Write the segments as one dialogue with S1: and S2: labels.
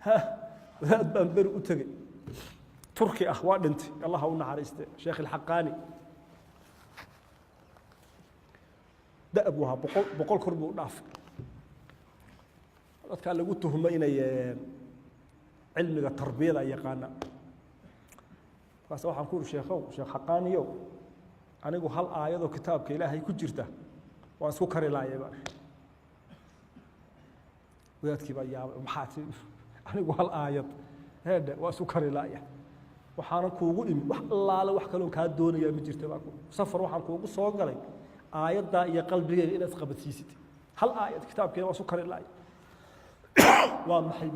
S1: wadaad baan beri u tegey turki ah waa dhintay allah ha u naxariiste sheekh alxaqaani da'ab waha boqol kor buu u dhaafay dadkaa lagu tuhmo inay cilmiga tarbiyada ay yaqaanaan markaas waxaan ku uri sheekhow sheekh xaqaaniyow anigu hal aayadoo kitaabka ilaahay ku jirta waan isku kari laayay baan wadaadkii baa yaabay maxaa tii anigu hal aayad heedhe waa isku kari laaya waxaana kuugu imi wax allaale wax kaloon kaa doonayaa ma jirta baa safar waxaan kuugu soo galay aayaddaa iyo qalbigeega inaad isqabadsiisid hal aayad kitaabkeeda waa isku kari laaya waa maxay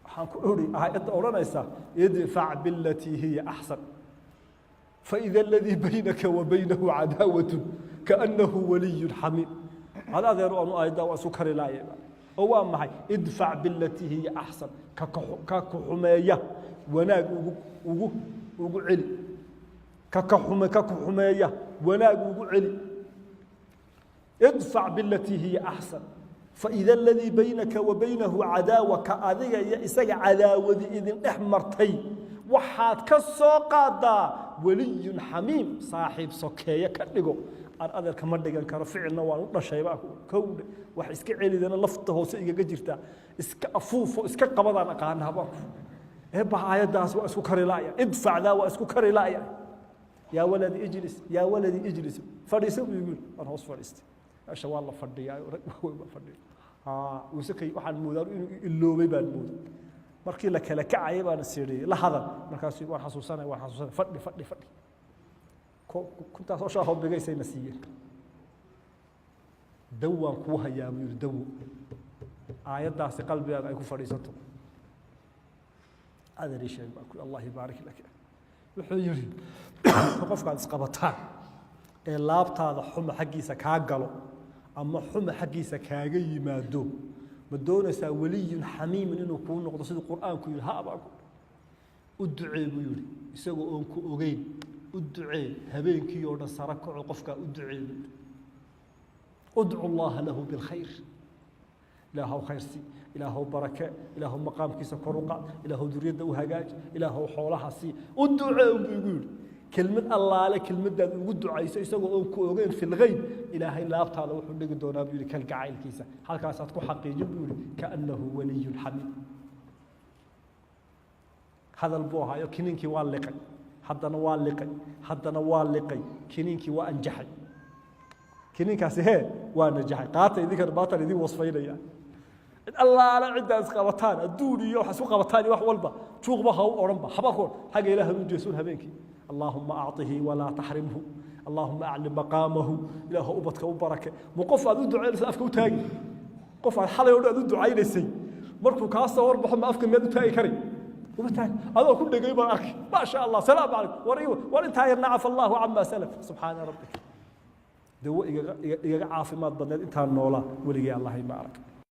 S1: waxaan ku uri aayadda odhanaysa idfac bilatii hiya axsan فإذا الذي بينك وبينه عداوة كأنه ولي حميم هذا ذرو أنو أيضا وسكر لا يبا هو معي ادفع بالتي هي أحسن كحماية وناق وقعلي كحماية وناق وقعلي ادفع بالتي هي أحسن فإذا الذي بينك وبينه عداوة كأذية يسجع عداوة إذن أحمرتي waxaad ka soo qaadaa waliy xamiim saaxiib sokeeye ka dhigo aan adeerka ma dhigan karo ficilna waan u dhashay baa kowde wax iska celidana lafta hoose igaga jirta iska afuufo iska qabadaan aqaanaha baa baa aayadaas waa isku kari laaya idfacda waa isku kari laaya yaa waladi ijlis fadhiiso buu yiri aan hoos fadhiistay asha waa la fadhiyaa rag waa fadhiyo wisakay waxaan moodaan inuu iloobay baan mooday markii la kala kacay baan siiriyay la hadal markaas waan xasuusanay fadhi kunta soo shaaho bigaysan nasiiyay dawaan ku hayaa buu daw aayadaas qalbigaaga ay ku fadhiisato adari shay baa ku allah baarik lak wuxuu yiri qofkaad isqabataan ee laabtaada xuma xaqiisa ka galo ama xuma xaqiisa kaaga yimaado ma doonaysaa waliy xamiim inuu ku noqdo sida quraanku yiri ha abaa u ducee buu yiri isagoo oon ku ogeyn u ducee habeenkii oo dhan sara kaco qofka u ducee ud'u allah lahu bil khayr ilaahu khayrsi ilaahu baraka ilaahu maqaamkiisa koruqa ilaahu duriyada u hagaaj ilaahu xoolaha si u ducee buu yiri kelmad allaale kelmadaad ugu ducayso isagoo oo ku ogeyn fil ghayb ilaahay laabtaada wuxuu dhigi doonaa buu yiri kal gacaylkiisa halkaas aad ku xaqiijin buu yiri kaanahu waliyul hamid hadal buu hayo kininkii waa liqay haddana waa liqay kininkii waa anjaxay kininkaasi waa najaxay qaata idinka baatan idin wasfaynaya allaale cidaas qabataan adduun iyo wax isku qabataan wax walba juuqba ha u oranba haba koor xaga ilaahay u jeesun habeenkii اللهم أعطه ولا تحرمه اللهم أعلم مقامه إله أبتك وبركة مقف أدو دعاء لسه أفك وتاجي قف على حلا يقول أدو دعاء لسه مركو كاسة وربح ما أفك ميدو تاجي كريم وبتاجي هذا كل جايب أرك ما شاء الله سلام عليكم وريوه وأنت هاي نعف الله عما سلف سبحان ربك دو إيجا عافي ما تبدل أنت النولا ولقي الله يبارك